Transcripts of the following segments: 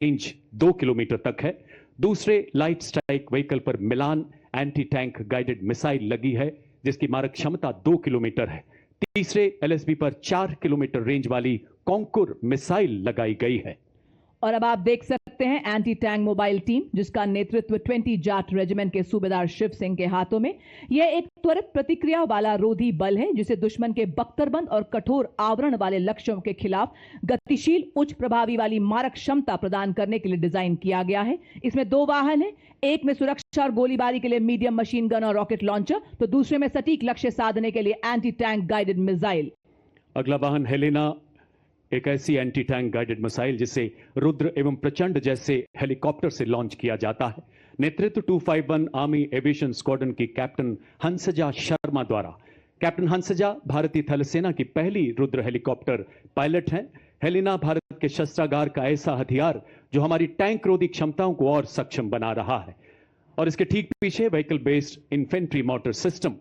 Range 2 kilometre तक है। दूसरे लाइट स्ट्राइक व्हीकल पर मिलान एंटी टैंक गाइडेड मिसाइल लगी है जिसकी मारक क्षमता 2 किलोमीटर है। तीसरे एलएसबी पर 4 किलोमीटर रेंज वाली कॉन्कुर मिसाइल लगाई गई है। और अब आप देख सकते हैं एंटी टैंक मोबाइल टीम जिसका नेतृत्व 20 जाट रेजिमेंट के सूबेदार शिव सिंह के हाथों में। यह एक त्वरित प्रतिक्रिया वाला रोधी बल है जिसे दुश्मन के बख्तरबंद और कठोर आवरण वाले लक्ष्यों के खिलाफ गतिशील उच्च प्रभावी वाली मारक क्षमता प्रदान करने के लिए डिजाइन किया गया है। इसमें 2 वाहन है, एक में सुरक्षा और गोलीबारी के लिए मीडियम मशीन गन और रॉकेट लॉन्चर, तो दूसरे में सटीक लक्ष्य साधने के लिए एंटी टैंक गाइडेड मिसाइल। अगला वाहन हेलेना, एक ऐसी एंटी टैंक गाइडेड मिसाइल जिसे रुद्र एवं प्रचंड जैसे हेलीकॉप्टर से लॉन्च किया जाता है। नेतृत्व 251 आर्मी एविएशन स्क्वाड्रन की कैप्टन हंसजा शर्मा द्वारा। कैप्टन हंसजा भारतीय थल सेना की पहली रुद्र हेलीकॉप्टर पायलट हैं। हेलेना भारत के शस्त्रागार का ऐसा हथियार जो हमारी टैंक रोधी क्षमताओं को और सक्षम बना रहा है। और इसके ठीक पीछे vehicle based infantry motor system.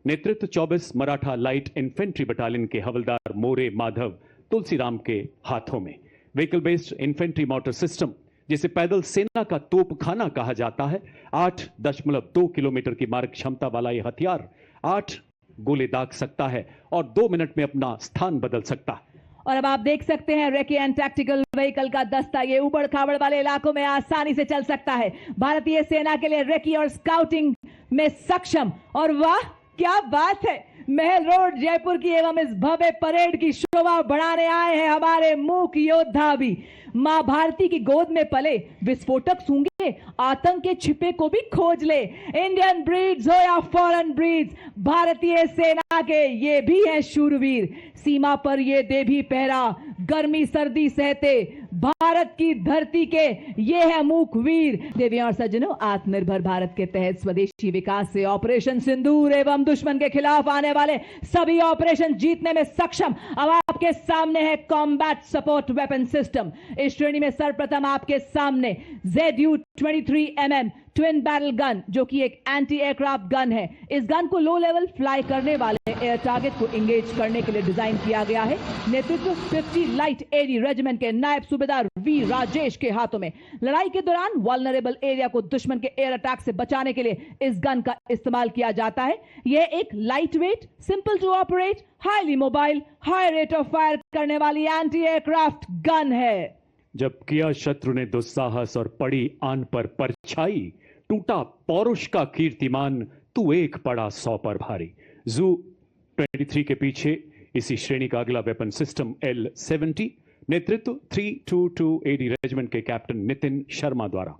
नेतृत्व 24 मराठा लाइट इन्फेंट्री बटालियन के हवलदार मोरे माधव तुलसीराम के हाथों में। Vehicle based infantry motor system जिसे पैदल सेना का तोपखाना कहा जाता है। 8.2 किलोमीटर की मारक क्षमता वाला यह हथियार 8 गोले दाग सकता है और 2 मिनट में अपना स्थान बदल सकता है। और अब आप देख सकते हैं रेकी एंड टैक्टिकल व्हीकल का दस्ता ये उबड़ खाबड़ वाले इलाकों में आसानी से चल सकता है। भारतीय सेना के लिए रेकी और स्काउटिंग में सक्षम। और वाह क्या बात है, महल रोड जयपुर की एवं इस भव्य परेड की शोभा बढ़ाने आए हैं हमारे मूक योद्धा भी। मां भारती की गोद में पले, विस्फोटक सूंघे, आतंक के छिपे को भी खोज ले। इंडियन ब्रीड्स हो या फॉरेन ब्रीड्स, भारतीय सेना के ये भी हैं शूरवीर। सीमा पर ये दे भी पहरा, गर्मी सर्दी सहते भारत की धरती के ये है मूक वीर। देवियों और सज्जनों, आत्मनिर्भर भारत के तहत स्वदेशी विकास से ऑपरेशन सिंदूर एवं दुश्मन के खिलाफ आने वाले सभी ऑपरेशन जीतने में सक्षम अब आपके सामने है कॉम्बैट सपोर्ट वेपन सिस्टम। इस श्रेणी में सर्वप्रथम आपके सामने ZU-23mm ट्विन बैरल गन जो कि एक एंटी एयरक्राफ्ट गन है। इस गन को लो लेवल फ्लाई करने वाले एयर टारगेट को एंगेज करने के लिए डिजाइन किया गया है। नेतृत्व 50 लाइट एडी रेजिमेंट के नायब सूबेदार वी राजेश के हाथों में। लड़ाई के दौरान वल्नरेबल एरिया को दुश्मन के एयर अटैक से बचाने के लिए इस गन का इस्तेमाल किया जाता है। यह एक light weight, simple to operate, highly mobile, high rate of fire करने वाली एंटी एयरक्राफ्ट गन है। जब किया शत्रु ने दुस्साहस और पड़ी आन पर परछाई, टूटा पौरुष का कीर्तिमान, तू एक पड़ा 100 पर भारी। ZU-23 के पीछे इसी श्रेणी का अगला वेपन सिस्टम L-70। नेतृत्व 322 AD रेजिमेंट के कैप्टन नितिन शर्मा द्वारा।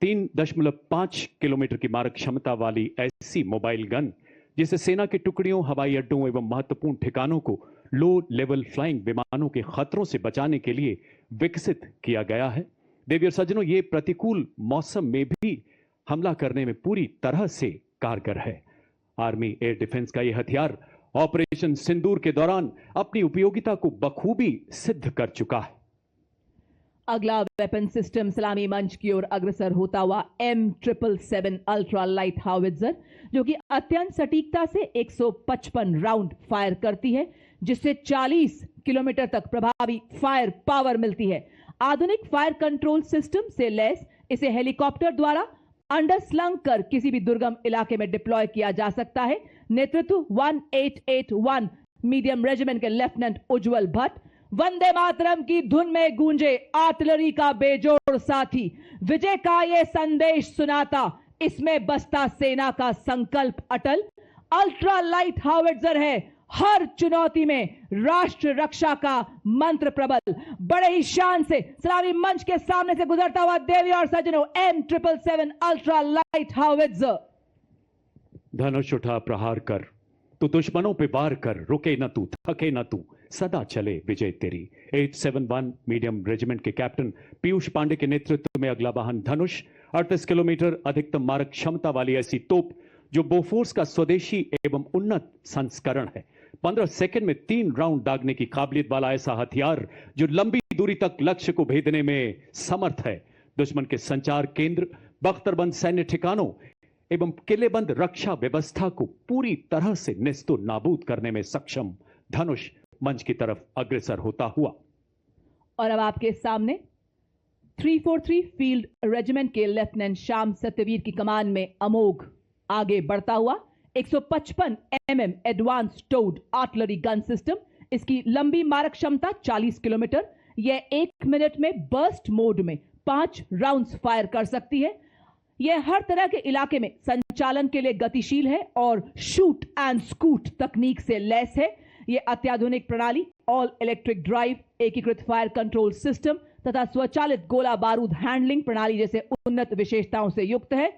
3.5 किलोमीटर की मारक क्षमता वाली ऐसी मोबाइल गन जिसे सेना की टुकड़ियों, हवाई अड्डों एवं महत्वपूर्ण ठिकानों को लो लेवल फ्लाइंग विमानों के खतरों से बचाने के लिए विकसित किया गया है। देवी और सज्जनों, ये प्रतिकूल मौसम में भी हमला करने में पूरी तरह से कारगर है। आर्मी एयर डिफेंस का यह हथियार ऑपरेशन सिंदूर के दौरान अपनी उपयोगिता को बखूबी सिद्ध कर चुका है। अगला वेपन सिस्टम सलामी मंच की ओर अग्रसर होता हुआ M777 अल्ट्रा लाइट हाउवित्जर जो कि अत्यंत सटीकता से 155 राउंड फायर करती है जिससे 40 किलोमीटर तक प्रभावी फायर पावर मिलती है। आधुनिक फायर कंट्रोल सिस्टम से लैस इसे हेलीकॉप्टर द्वारा अंडर स्लंग कर किसी भी दुर्गम इलाके में डिप्लॉय किया जा सकता है। नेतृत्व 1881 मीडियम रेजिमेंट के लेफ्टिनेंट उज्जवल भट्ट। वंदे मातरम की धुन में गूंजे आर्टिलरी का बेजोड़ साथी, विजय का ये संदेश सुनाता, इसमें बसता सेना का संकल्प अटल। अल्ट्रा लाइट हाउवित्जर है हर चुनौती में राष्ट्र रक्षा का मंत्र प्रबल। बड़े ही शान से सलामी मंच के सामने से गुजरता हुआ देवी और सज्जनों M777 अल्ट्रा लाइट हाउवित्जर। धनुष उठा प्रहार कर, तू दुश्मनों पे वार कर, रुके न तू, थके न तू, सदा चले विजय तेरी। 871 मीडियम रेजिमेंट के कैप्टन पीयूष पांडे के नेतृत्व में अगला वाहन धनुष 38 किलोमीटर अधिकतम मारक क्षमता वाली ऐसी तोप जो बोफोर्स का स्वदेशी एवं उन्नत संस्करण है। 15 सेकंड में 3 राउंड दागने की काबिलियत वाला ऐसा हथियार जो लंबी दूरी तक लक्ष्य को भेदने में समर्थ है। दुश्मन के संचार केंद्र, बख्तरबंद सैन्य ठिकानों एवं किलेबंद रक्षा व्यवस्था को पूरी तरह से नेस्तो नाबूद करने में सक्षम धनुष मंच की तरफ अग्रसर होता हुआ। और अब आपके सामने 343 फील्ड रेजिमेंट के लेफ्टिनेंट श्याम सत्यवीर की कमान में अमोघ आगे बढ़ता हुआ 155 mm advance toad artillery gun system. इसकी लंबी मारक क्षमता 40 किलोमीटर। यह 1 मिनट में बर्स्ट मोड में 5 राउंड्स फायर कर सकती है। यह हर तरह के इलाके में संचालन के लिए गतिशील है और शूट एंड स्कूट तकनीक से लैस है। यह अत्याधुनिक प्रणाली, ऑल इलेक्ट्रिक ड्राइव, एकीकृत फायर कंट्रोल सिस्टम तथा स्वचालित गोला बारूद हैंडलिंग प्रणाली जैसे उन्नत विशेषताओं से युक्त है।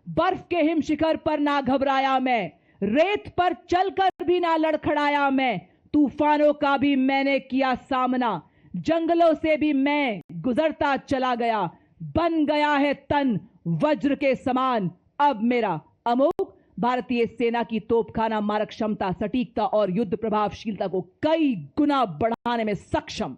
बर्फ के हिम शिखर पर ना घबराया मैं, रेत पर चलकर भी ना लड़खड़ाया मैं, तूफानों का भी मैंने किया सामना, जंगलों से भी मैं गुजरता चला गया, बन गया है तन वज्र के समान अब मेरा। अमोघ भारतीय सेना की तोपखाना मारक क्षमता, सटीकता और युद्ध प्रभावशीलता को कई गुना बढ़ाने में सक्षम।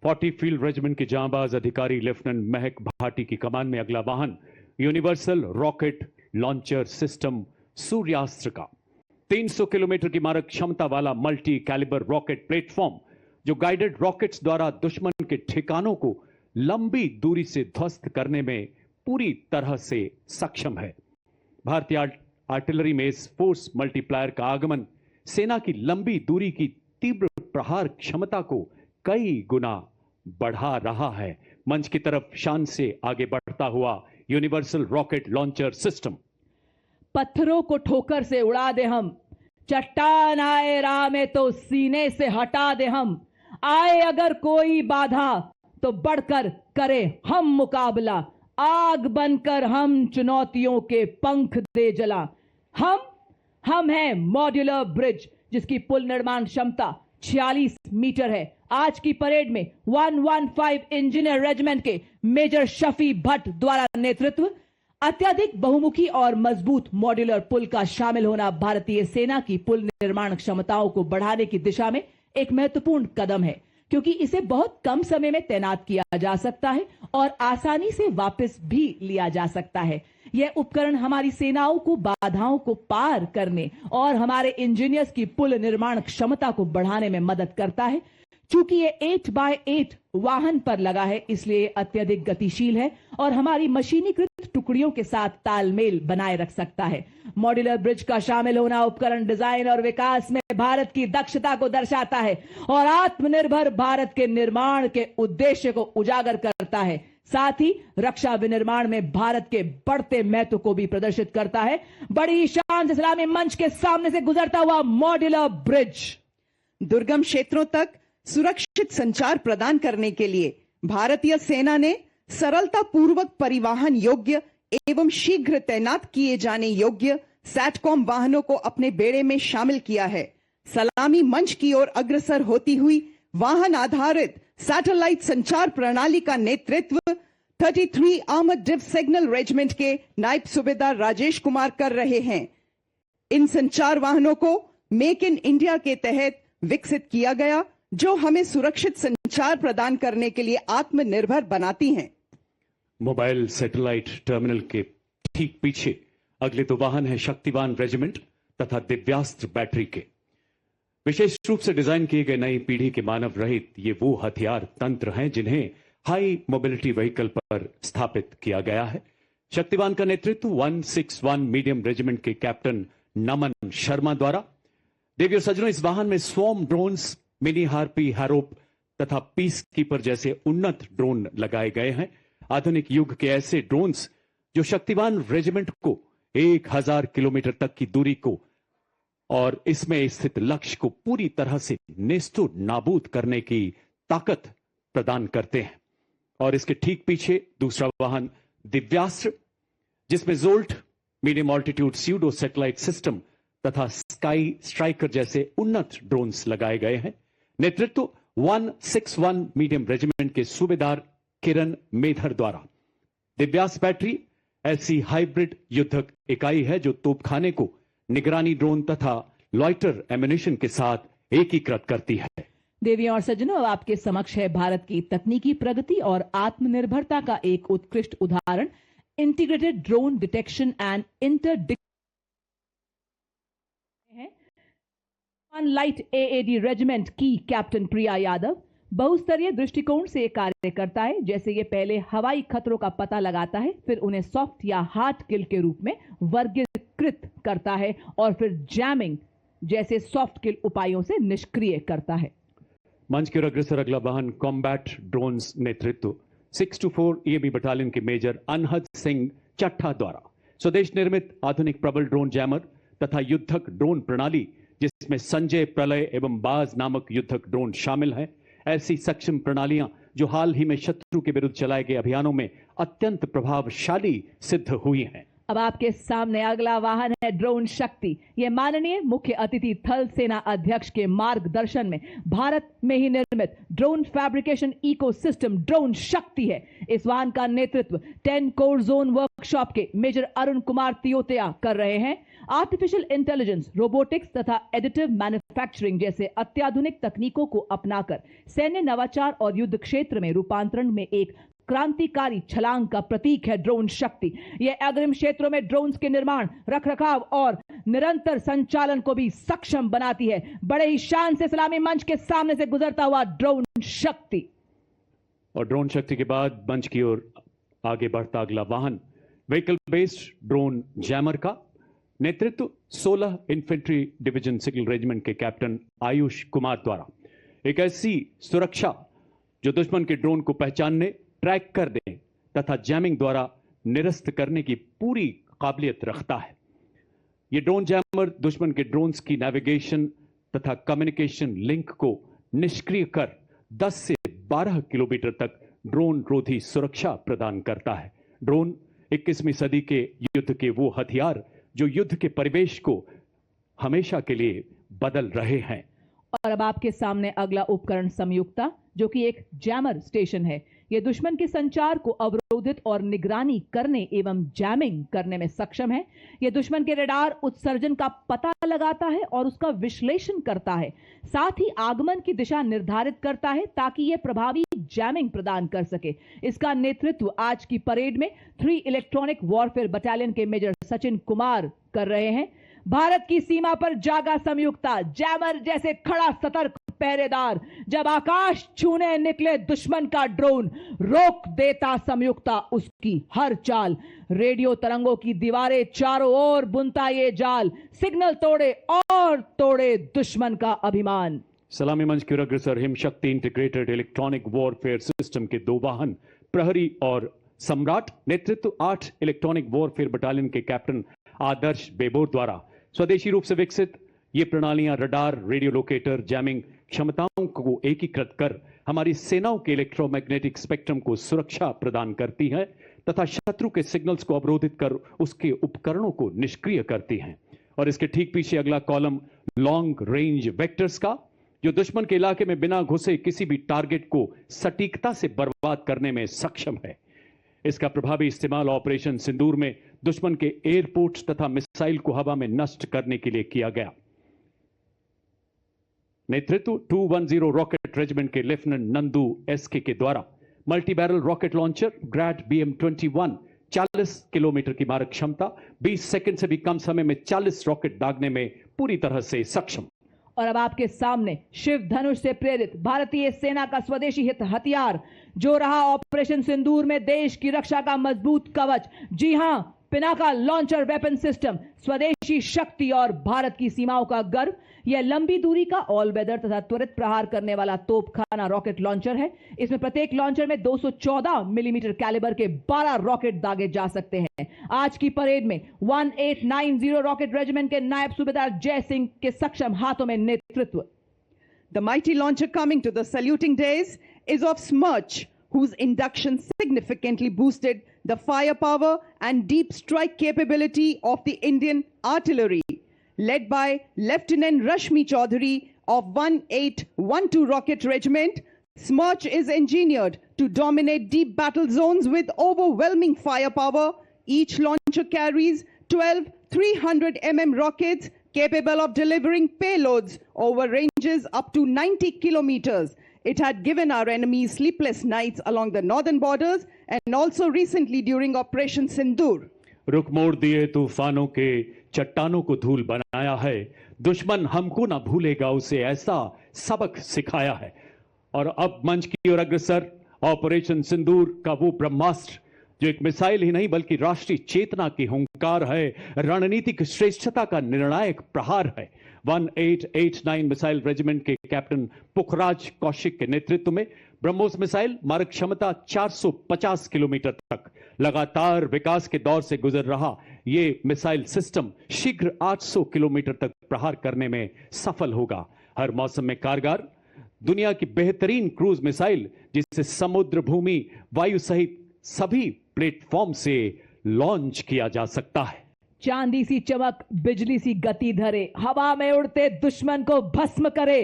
40 फील्ड रेजिमेंट के जांबाज अधिकारी लेफ्टिनेंट महक भाटी की कमान में अगला वाहन यूनिवर्सल रॉकेट लॉन्चर सिस्टम सूर्यास्त्र का 300 किलोमीटर की मारक क्षमता वाला मल्टी कैलिबर रॉकेट प्लेटफॉर्म, जो गाइडेड रॉकेट्स द्वारा दुश्मन के ठिकानों को लंबी दूरी से ध्वस्त करने में पूरी तरह से सक्षम है। भारतीय आर्टिलरी में इस फोर्स मल्टीप्लायर का आगमन सेना की लंबी दूरी की तीव्र प्रहार क्षमता को कई गुना बढ़ा रहा है। मंच की तरफ शान से आगे बढ़ता हुआ यूनिवर्सल रॉकेट लॉन्चर सिस्टम। पत्थरों को ठोकर से उड़ा दे हम, चट्टान आए राह में तो सीने से हटा दे हम, आए अगर कोई बाधा तो बढ़कर करे हम मुकाबला, आग बनकर हम चुनौतियों के पंख दे जला। हम हैं मॉड्यूलर ब्रिज, जिसकी पुल निर्माण क्षमता 46 मीटर है। आज की परेड में 115 इंजीनियर रेजिमेंट के मेजर शफी भट्ट द्वारा नेतृत्व अत्यधिक बहुमुखी और मजबूत मॉड्यूलर पुल का शामिल होना भारतीय सेना की पुल निर्माण क्षमताओं को बढ़ाने की दिशा में एक महत्वपूर्ण कदम है, क्योंकि इसे बहुत कम समय में तैनात किया जा सकता है और आसानी से वापस भी लिया जा सकता है। यह उपकरण हमारी सेनाओं को बाधाओं को पार करने और हमारे इंजीनियर्स की पुल निर्माण क्षमता को बढ़ाने में मदद करता है। चूंकि ये 8x8 वाहन पर लगा है, इसलिए अत्यधिक गतिशील है और हमारी मशीनीकृत टुकड़ियों के साथ तालमेल बनाए रख सकता है। मॉड्यूलर ब्रिज का शामिल होना उपकरण डिजाइन और विकास में भारत की दक्षता को दर्शाता है और आत्मनिर्भर भारत के निर्माण के उद्देश्य को उजागर करता है। साथ ही रक्षा विनिर्माण में भारत के बढ़ते महत्व को भी प्रदर्शित करता है। बड़ी शान से सलामी मंच के सामने से गुजरता हुआ मॉड्यूलर ब्रिज दुर्गम क्षेत्रों तक सुरक्षित संचार प्रदान करने के लिए भारतीय सेना ने सरलता पूर्वक परिवहन योग्य एवं शीघ्र तैनात किए जाने योग्य सैटकॉम वाहनों को अपने बेड़े में शामिल किया है। सलामी मंच की ओर अग्रसर होती हुई वाहन आधारित सैटेलाइट संचार प्रणाली का नेतृत्व 33 आर्मर्ड डिव सिग्नल रेजिमेंट के नायब सूबेदार राजेश कुमार कर रहे हैं। इन संचार वाहनों को मेक इन इंडिया के तहत विकसित किया गया, जो हमें सुरक्षित संचार प्रदान करने के लिए आत्मनिर्भर बनाती हैं। मोबाइल सैटेलाइट टर्मिनल के ठीक पीछे अगले दो वाहन है शक्तिवान रेजिमेंट तथा दिव्यास्त्र बैटरी के। विशेष रूप से डिजाइन किए गए नई पीढ़ी के मानव रहित ये वो हथियार तंत्र हैं जिन्हें हाई मोबिलिटी व्हीकल पर स्थापित किया गया है। शक्तिवान का नेतृत्व 161 मीडियम रेजिमेंट के कैप्टन नमन शर्मा द्वारा। देवियों सज्जनों, इस वाहन में स्वॉर्म ड्रोन्स, मिनी हार्पी, हैरोप तथा पीस कीपर जैसे उन्नत ड्रोन लगाए गए हैं। आधुनिक युग के ऐसे ड्रोन्स जो शक्तिवान रेजिमेंट को 1000 किलोमीटर तक की दूरी को और इसमें स्थित लक्ष्य को पूरी तरह से नेस्तो नाबूद करने की ताकत प्रदान करते हैं। और इसके ठीक पीछे दूसरा वाहन दिव्यास्त्र, जिसमें jolt, medium altitude pseudo satellite system तथा स्काई स्ट्राइकर जैसे उन्नत ड्रोन्स लगाए गए हैं। नेतृत्व 161 मीडियम रेजिमेंट के सूबेदार किरण मेधर द्वारा। दिव्यास्त्र बैटरी ऐसी हाइब्रिड युद्धक इकाई है जो तोपखाने को निगरानी ड्रोन तथा लॉइटर एम्युनिशन के साथ एकीकृत करती है। देवियों और सज्जनों, अब आपके समक्ष है भारत की तकनीकी प्रगति और आत्मनिर्भरता का एक उत्कृष्ट उदाहरण, integrated drone detection and interdiction light AAD regiment की कैप्टन प्रिया यादव। बहुस्तरीय दृष्टिकोण से ये कार्य करता है, जैसे ये पहले हवाई खतरों का पता लगाता है, फिर उन्हें सॉफ्ट या हार्ड किल के रूप में वर्गीकृत करता है और फिर जैमिंग जैसे सॉफ्ट किल उपायों से निष्क्रिय करता है। मंच की ओर अग्रसर अगला वाहन कॉम्बैट ड्रोन्स नेतृत्व 624 EME बटालियन के मेजर अनहद सिंह चट्ठा द्वारा स्वदेश निर्मित आधुनिक प्रबल ड्रोन जैमर तथा युद्धक ड्रोन प्रणाली, जिसमें संजय, प्रलय एवं बाज नामक युद्धक ड्रोन शामिल हैं। ऐसी सक्षम प्रणालियां जो हाल ही में शत्रु के विरुद्ध चलाए गए अभियानों में अत्यंत प्रभावशाली सिद्ध हुई हैं। अब आपके सामने अगला वाहन है ड्रोन शक्ति। यह माननीय मुख्य अतिथि थल सेना अध्यक्ष के मार्गदर्शन में भारत में ही निर्मित ड्रोन फैब्रिकेशन इकोसिस्टम ड्रोन शक्ति है। इस वाहन का नेतृत्व 10 कोर जोन वर्कशॉप के मेजर अरुण कुमार तियोतिया कर रहे हैं। आर्टिफिशियल इंटेलिजेंस, रोबोटिक्स तथा एडिटिव मैन्युफैक्चरिंग जैसे अत्याधुनिक तकनीकों को अपनाकर सैन्य नवाचार और युद्ध क्षेत्र में रूपांतरण में एक क्रांतिकारी छलांग का प्रतीक है ड्रोन शक्ति। यह अग्रिम क्षेत्रों में ड्रोन्स के निर्माण, रखरखाव और निरंतर संचालन को भी सक्षम बनाती है। बड़े ही शान से सलामी मंच के सामने से गुजरता हुआ ड्रोन शक्ति। और ड्रोन शक्ति के बाद मंच की ओर आगे बढ़ता अगला वाहन व्हीकल बेस्ड ड्रोन जैमर का नेतृत्व 16 इन्फेंट्री डिवीजन सिग्नल रेजिमेंट के कैप्टन आयुष कुमार द्वारा एक ऐसी सुरक्षा जो दुश्मन के ड्रोन को पहचानने, ट्रैक कर दें तथा जैमिंग द्वारा निरस्त करने की पूरी काबिलियत रखता है। यह ड्रोन जैमर दुश्मन के ड्रोन्स की नेविगेशन तथा कम्युनिकेशन लिंक को निष्क्रिय कर 10 से 12 किलोमीटर तक ड्रोन रोधी सुरक्षा प्रदान करता है। ड्रोन 21वीं सदी के युद्ध के वो हथियार जो युद्ध के परिवेश को हमेशा के लिए बदल रहे हैं। और अब आपके सामने अगला उपकरण संयुक्ता, जो कि एक जैमर स्टेशन है। यह दुश्मन के संचार को अवरोधित और निगरानी करने एवं जैमिंग करने में सक्षम है। यह दुश्मन के रडार उत्सर्जन का पता लगाता है और उसका विश्लेषण करता है, साथ ही आगमन की दिशा निर्धारित करता है ताकि यह प्रभावी जैमिंग प्रदान कर सके। इसका नेतृत्व आज की परेड में 3 इलेक्ट्रॉनिक वॉरफेयर बटालियन के मेजर सचिन कुमार कर रहे हैं। भारत की सीमा पर जागा संयुक्ता, जैमर जैसे खड़ा सतर्क पहरेदार। जब आकाश छूने निकले दुश्मन का ड्रोन, रोक देता संयुक्ता उसकी हर चाल। रेडियो तरंगों की दीवारें चारों ओर बुनता ये जाल, सिग्नल तोड़े और तोड़े दुश्मन का अभिमान। सलामी मंच की ओर अग्रसर हिम शक्ति इंटीग्रेटेड इलेक्ट्रॉनिक वॉरफेयर सिस्टम के 2 वाहन प्रहरी और सम्राट, नेतृत्व 8 इलेक्ट्रॉनिक वॉरफेयर बटालियन के कैप्टन आदर्श बेबोर द्वारा स्वदेशी रूप से विकसित ये प्रणालियां रडार, रेडियो लोकेटर, जैमिंग क्षमताओं को एकीकृत कर हमारी सेनाओं के इलेक्ट्रोमैग्नेटिक स्पेक्ट्रम को सुरक्षा प्रदान करती हैं तथा शत्रु के सिग्नल्स को अवरोधित कर उसके उपकरणों को निष्क्रिय करती हैं। और इसके ठीक पीछे अगला कॉलम लॉन्ग रेंज वेक्टर्स का, जो दुश्मन के इलाके में बिना घुसे किसी भी टारगेट को सटीकता से बर्बाद करने में सक्षम है। इसका प्रभावी इस्तेमाल ऑपरेशन सिंदूर में दुश्मन के एयरपोर्ट्स तथा मिसाइल को हवा में नष्ट करने के लिए किया गया। नेतृत्व 210 रॉकेट रेजिमेंट के लेफ्टिनेंट नंदू एसके के द्वारा multi barrel rocket launcher Grad BM-21 40 kilometre की मारक क्षमता, 20 सेकंड से भी कम समय में 40 रॉकेट दागने में पूरी तरह से सक्षम। और अब आपके सामने शिव धनुष से प्रेरित भारतीय सेना का स्वदेशी हित हथियार, जो रहा ऑपरेशन सिंदूर में देश की रक्षा का मजबूत कवच। जी हां, पिनाका लॉन्चर वेपन सिस्टम, स्वदेशी शक्ति और भारत की सीमाओं का गर्व। यह लंबी दूरी का ऑल वेदर तथा त्वरित प्रहार करने वाला तोपखाना रॉकेट लॉन्चर है। इसमें प्रत्येक लॉन्चर में 214 मिलीमीटर कैलिबर के 12 रॉकेट दागे जा सकते हैं। आज की परेड में 1890 रॉकेट रेजिमेंट के नायब सूबेदार जय सिंह के सक्षम हाथों में नेतृत्व। The mighty launcher coming to the saluting days is of Smirch, whose induction significantly boosted the firepower and deep strike capability of the Indian artillery. Led by Lieutenant Rashmi Chaudhary of 1812 Rocket Regiment, Smirch is engineered to dominate deep battle zones with overwhelming firepower. Each launcher carries 12 300 mm rockets capable of delivering payloads over ranges up to 90 kilometers. It had given our enemies sleepless nights along the northern borders and also recently during Operation Sindoor. रुख मोड़ दिए तूफानों के, चट्टानों को धूल बनाया है। दुश्मन हमको ना भूलेगा, उसे ऐसा सबक सिखाया है। और अब मंच की ओर अग्रसर ऑपरेशन सिंदूर का वो ब्रह्मास्त्र जो एक मिसाइल ही नहीं बल्कि राष्ट्रीय चेतना की हुंकार है, रणनीतिक श्रेष्ठता का निर्णायक प्रहार है। 1889 मिसाइल रेजिमेंट के कैप्टन पुखराज कौशिक के नेतृत्व में ब्रह्मोस मिसाइल मारक क्षमता 450 किलोमीटर तक लगातार विकास के दौर से गुजर रहा ये मिसाइल सिस्टम शीघ्र 800 किलोमीटर तक प्रहार करने में सफल होगा। हर मौसम में कारगर दुनिया की बेहतरीन क्रूज मिसाइल जिसे समुद्र, भूमि, वायु सहित सभी प्लेटफॉर्म से लॉन्च किया जा सकता है। चांदी सी चमक, बिजली सी गति धरे, हवा में उड़ते दुश्मन को भस्म करे।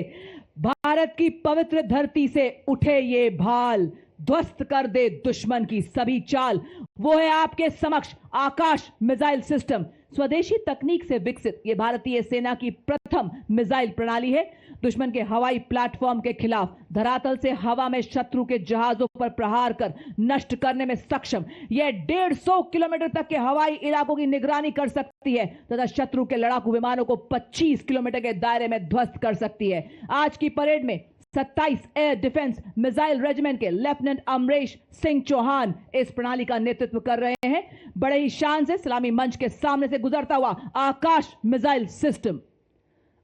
भारत की पवित्र धरती से उठे ये भाल, ध्वस्त कर दे दुश्मन की सभी चाल। वो है आपके समक्ष आकाश मिसाइल सिस्टम। स्वदेशी तकनीक से विकसित ये भारतीय सेना की प्रथम मिसाइल प्रणाली है। दुश्मन के हवाई प्लेटफॉर्म के खिलाफ धरातल से हवा में शत्रु के जहाजों पर प्रहार कर नष्ट करने में सक्षम। यह 150 किलोमीटर तक के हवाई इलाकों की निगरानी कर सकती है तथा शत्रु के लड़ाकू विमानों को 25 किलोमीटर के दायरे में ध्वस्त कर सकती है। आज की परेड में 27 एयर डिफेंस मिसाइल रेजिमेंट के लेफ्टिनेंट अमरेश सिंह चौहान इस प्रणाली का नेतृत्व कर रहे हैं। बड़े ही शान से सलामी मंच के सामने से गुजरता हुआ Akash missile system.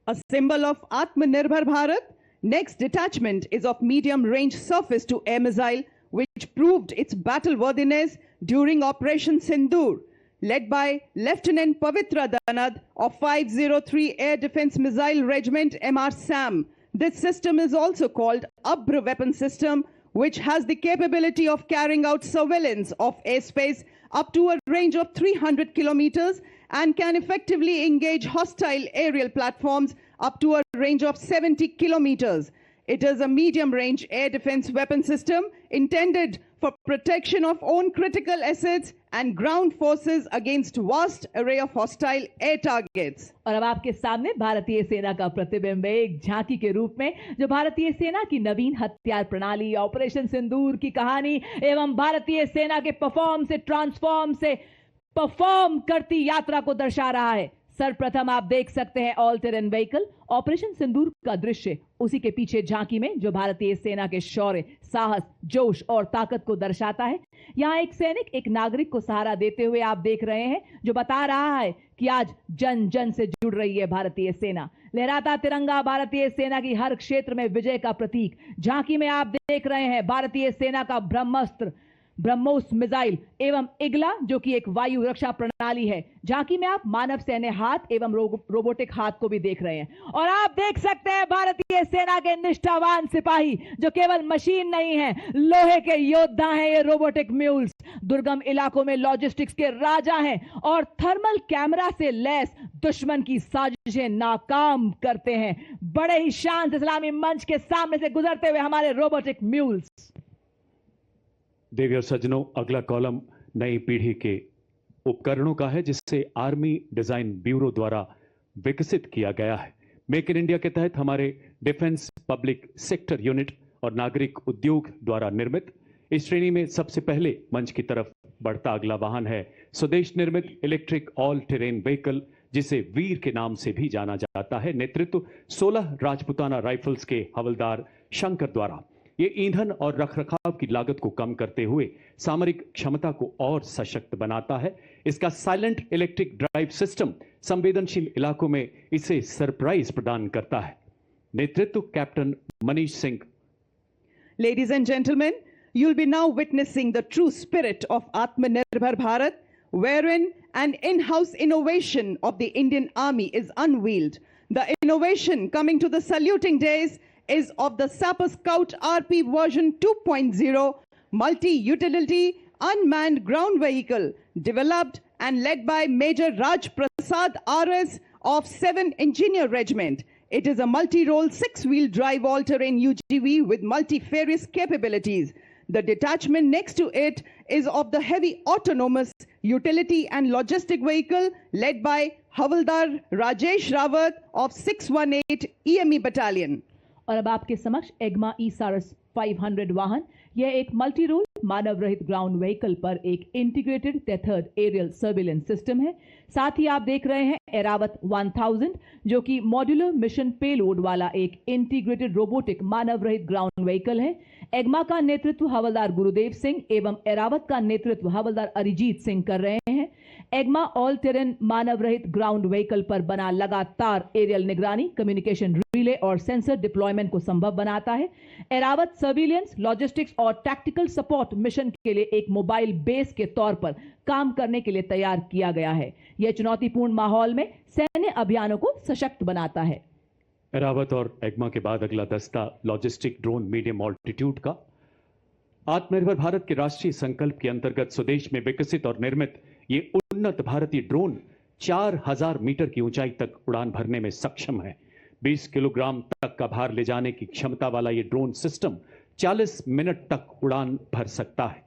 A symbol of Atmanirbhar Bharat, next detachment is of medium range surface to air missile which proved its battle worthiness during Operation Sindoor, led by Lieutenant Pavitra Danad of 503 Air Defense Missile Regiment MR SAM. This system is also called Abra weapon system, which has the capability of carrying out surveillance of airspace up to a range of 300 kilometers and can effectively engage hostile aerial platforms up to a range of 70 kilometers. It is a medium-range air defense weapon system intended for protection of own critical assets and ground forces against vast array of hostile air targets. और अब आपके सामने भारतीय सेना का प्रतिबिंब एक झांकी के रूप में जो भारतीय सेना की नवीन हथियार प्रणाली, ऑपरेशन सिंदूर की कहानी एवं भारतीय सेना के परफॉर्म से ट्रांसफॉर्म से परफॉर्म करती यात्रा को दर्शा रहा है। सर्वप्रथम आप देख सकते हैं ऑल टेरेन व्हीकल ऑपरेशन सिंदूर का दृश्य, उसी के पीछे झांकी में जो भारतीय सेना के शौर्य, साहस, जोश और ताकत को दर्शाता है। यहां एक सैनिक एक नागरिक को सहारा देते हुए आप देख रहे हैं जो बता रहा है कि आज जन जन से जुड़ रही है भारतीय सेना। लहराता तिरंगा भारतीय सेना की हर क्षेत्र में विजय का प्रतीक। झांकी में आप देख रहे हैं भारतीय सेना का ब्रह्मास्त्र ब्रह्मोस मिसाइल एवं इगला जो कि एक वायु रक्षा प्रणाली है। झांकी में आप मानव सैन्य हाथ एवं रोबोटिक हाथ को भी देख रहे हैं और आप देख सकते हैं भारतीय सेना के निष्ठावान सिपाही जो केवल मशीन नहीं है, लोहे के योद्धा हैं। ये रोबोटिक म्यूल्स दुर्गम इलाकों में लॉजिस्टिक्स के राजा हैं और थर्मल कैमरा से लैस दुश्मन की साजिशें नाकाम करते हैं। बड़े ही शान से सलामी मंच के सामने से गुजरते हुए हमारे रोबोटिक म्यूल्स। देवी और सज्जनों, अगला कॉलम नई पीढ़ी के उपकरणों का है जिससे आर्मी डिजाइन ब्यूरो द्वारा विकसित किया गया है। मेक इन इंडिया के तहत हमारे डिफेंस पब्लिक सेक्टर यूनिट और नागरिक उद्योग द्वारा निर्मित इस श्रेणी में सबसे पहले मंच की तरफ बढ़ता अगला वाहन है स्वदेश निर्मित इलेक्ट्रिक ऑल टेरेन व्हीकल जिसे वीर के नाम से भी जाना जाता है। नेतृत्व 16 राजपुताना राइफल्स के हवलदार शंकर द्वारा। ये ईंधन और रखरखाव की लागत को कम करते हुए सामरिक क्षमता को और सशक्त बनाता है। इसका साइलेंट इलेक्ट्रिक ड्राइव सिस्टम संवेदनशील इलाकों में इसे सरप्राइज प्रदान करता है। नेतृत्व captain Manish Singh. Ladies and gentlemen, you'll be now witnessing the true spirit of Atmanirbhar Bharat, wherein an in-house innovation of the Indian Army is unveiled. The innovation coming to the saluting days is of the Sapper Scout RP version 2.0 multi-utility unmanned ground vehicle developed and led by Major Raj Prasad RS of 7 Engineer Regiment. It is a multi-role 6-wheel drive all-terrain UGV with multifarious capabilities. The detachment next to it is of the heavy autonomous utility and logistic vehicle led by Havaldar Rajesh Rawat of 618 EME Battalion. और अब आपके समक्ष एग्मा ई सारस 500 वाहन यह एक multi role मानव रहित ground vehicle पर एक integrated tethered aerial surveillance system है। साथ ही आप देख रहे हैं एरावत 1000 जो कि मॉड्यूलर मिशन पेलोड वाला एक इंटीग्रेटेड रोबोटिक मानव रहित ग्राउंड व्हीकल है। एग्मा का नेतृत्व हवलदार गुरुदेव सिंह एवं एरावत का नेतृत्व हवलदार अरिजीत सिंह कर रहे हैं। एग्मा ऑल टेरेन मानव रहित ग्राउंड व्हीकल पर बना लगातार एरियल निगरानी, कम्युनिकेशन रिले और सेंसर डिप्लॉयमेंट को संभव बनाता है। एरावत सर्विलियंस, लॉजिस्टिक्स और टैक्टिकल सपोर्ट मिशन के लिए एक मोबाइल बेस के तौर पर काम करने के लिए तैयार किया गया है। यह चुनौतीपूर्ण माहौल में सैन्य अभियानों को सशक्त बनाता है। एरावत और एग्मा के बाद अगला दस्ता लॉजिस्टिक ड्रोन मीडियम ऑल्टीट्यूड का। आत्मनिर्भर भारत के राष्ट्रीय संकल्प के अंतर्गत स्वदेश में विकसित और निर्मित ये उन्नत भारतीय ड्रोन 4000 मीटर की ऊंचाई तक उड़ान भरने में सक्षम है। 20 किलोग्राम तक का भार ले जाने की क्षमता वाला ये ड्रोन सिस्टम 40 मिनट तक उड़ान भर सकता है।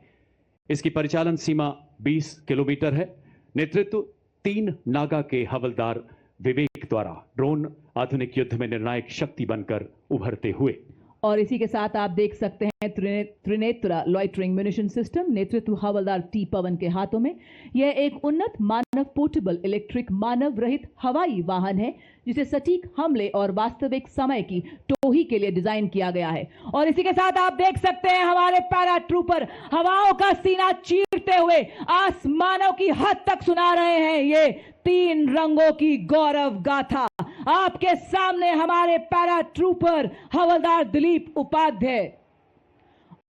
इसकी परिचालन सीमा 20 किलोमीटर है। नेतृत्व 3 नागा के हवलदार विवेक द्वारा ड्रोन आधुनिक युद्ध में निर्णायक शक्ति बनकर उभरते हुए। और इसी के साथ आप देख सकते हैं त्रिनेत्र लॉइटरिंग म्यूनिशन सिस्टम, नेतृत्व हवलदार टी पवन के हाथों में। यह एक उन्नत मानव पोर्टेबल इलेक्ट्रिक मानव रहित हवाई वाहन है जिसे सटीक हमले और वास्तविक समय की टोही के लिए डिजाइन किया गया है। और इसी के साथ आप देख सकते हैं हमारे पैरा ट्रूपर हवाओं का सीना चीरते हुए आसमानों की हद तक सुना रहे हैं ये 3 रंगों की गौरव गाथा। आपके सामने हमारे पैरा ट्रूपर हवलदार दिलीप उपाध्याय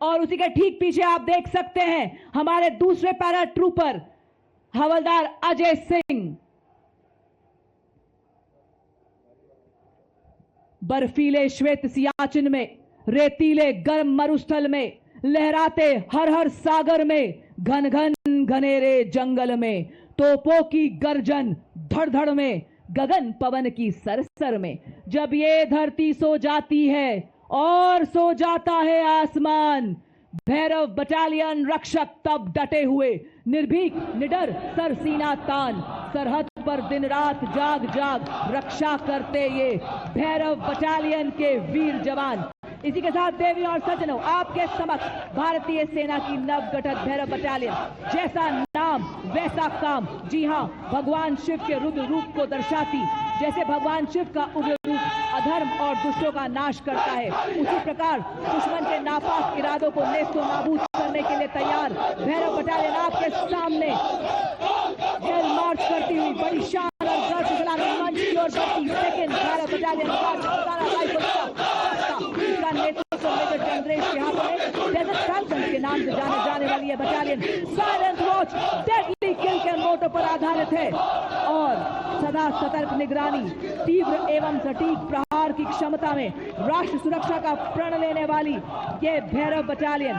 और उसी के ठीक पीछे आप देख सकते हैं हमारे दूसरे पैरा ट्रूपर हवलदार अजय सिंह। बर्फीले श्वेत सियाचिन में, रेतीले गर्म मरुस्थल में, लहराते हर हर सागर में, घन घन घनेरे जंगल में, तोपों की गर्जन धड़ धड़ में, गगन पवन की सरसर में, जब ये धरती सो जाती है और सो जाता है आसमान, भैरव बटालियन रक्षक तब डटे हुए निर्भीक निडर सरसीना तान, सरहद पर दिन रात जाग जाग रक्षा करते ये भैरव बटालियन के वीर जवान। इसी के साथ देवी और सज्जनों आपके समक्ष भारतीय सेना की नवगठित भैरव बटालियन, जैसा नाम वैसा काम। जी हां, भगवान शिव के रुद्र रूप को दर्शाती, जैसे भगवान शिव का उग्र रूप अधर्म और दुष्टों का नाश करता है, उसी प्रकार दुश्मन के नापाक इरादों को नेस्तो नाबूद करने के लिए तैयार भैरव बटालियन आपके सामने जेल मार्च करती हुई बड़ी शान और गर्व से सलामी मंच की ओर बढ़ती सेकंड भैरव बटालियन का नेतृत्व मेजर चंद्रेश के हाथों में। डेजर्ट फैल्कन के नाम से जाने वाली यह बटालियन साइलेंट वॉच, डेडली किल के मोटो पर आधारित है और सदा सतर्क निगरानी, तीव्र एवं सटीक प्रहार की क्षमता में राष्ट्र सुरक्षा का प्रण लेने वाली ये भैरव बटालियन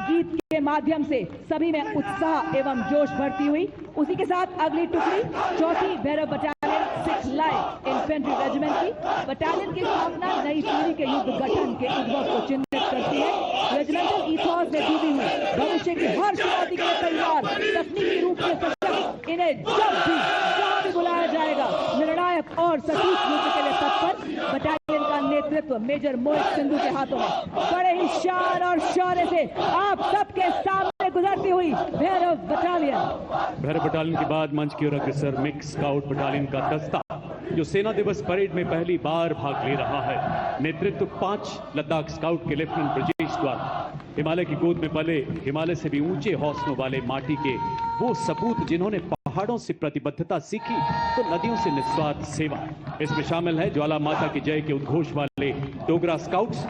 गीत के माध्यम से सभी में उत्साह एवं जोश भरती हुई। उसी के साथ अगली टुकड़ी चौथी Bhairav battalion 6 light infantry regiment की। बटालियन की स्थापना नई पीढ़ी के युद्ध गठन के उद्भव को चिन्हित करती है। रेजिमेंटल ईथॉस में डूबी हुई भविष्य की हर चुनौती के तैयार, तकनीकी रूप से सशक्त, इन्हें जब भी जहां भी बुलाया जाएगा निर्णायक और सटीक युद्ध के लिए तत्पर। बटालियन का नेतृत्व मेजर मोहित सिंधु के हाथों में बड़े ही शान और शौर्य से आप सबके सामने गुजरती हुई भैरव बटालियन। भैरव बटालियन के बाद मंच की ओर अग्रसर मिक्स स्काउट बटालियन का दस्ता जो सेना दिवस परेड में पहली बार भाग ले रहा है। नेतृत्व 5 लद्दाख स्काउट के लेफ्टिनेंट ब्रजेश द्वारा। हिमालय की गोद में पले, हिमालय से भी ऊंचे हौसलों वाले माटी के वो सपूत जिन्होंने पहाड़ों से प्रतिबद्धता सीखी तो नदियों से निस्वार्थ सेवा। इसमें शामिल है ज्वाला माता की जय के उद्घोष वाले डोगरा स्काउट्स,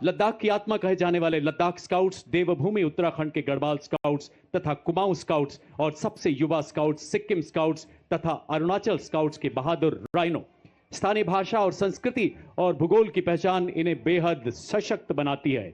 लद्दाख की आत्मा कहे जाने वाले लद्दाख स्काउट्स, देवभूमि उत्तराखंड के गढ़वाल स्काउट्स तथा कुमाऊं स्काउट्स और सबसे युवा स्काउट्स सिक्किम स्काउट्स तथा अरुणाचल स्काउट्स के बहादुर राइनो। स्थानीय भाषा और संस्कृति और भूगोल की पहचान इन्हें बेहद सशक्त बनाती है।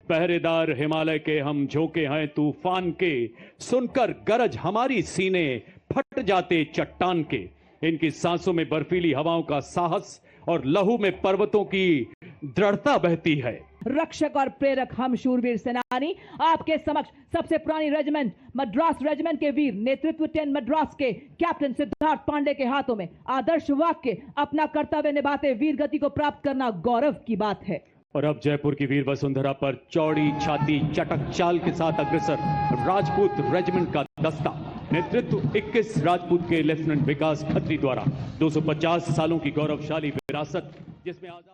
पहरेदार हिमालय के हम झोंके हैं तूफान के, सुनकर गरज हमारी सीने फट जाते चट्टान के। इनकी सांसों में बर्फीली हवाओं का साहस और लहू में पर्वतों की दृढ़ता बहती है। रक्षक और प्रेरक हम शूरवीर सेनानी आपके समक्ष सबसे पुरानी रेजिमेंट मद्रास रेजिमेंट के वीर, नेतृत्व 10 मद्रास के कैप्टन सिद्धार्थ पांडे के हाथों में आदर्श वाक्य, अपना कर्तव्य निभाते वीर गति को प्राप्त करना गौरव की बात है। और अब जयपुर की वीर वसुंधरा पर चौड़ी छाती चटक चाल के साथ अग्रसर राजपूत रेजिमेंट का दस्ता। नेतृत्व 21 राजपूत के लेफ्टिनेंट विकास खत्री द्वारा। 250 सालों की गौरवशाली विरासत जिसमें आजाद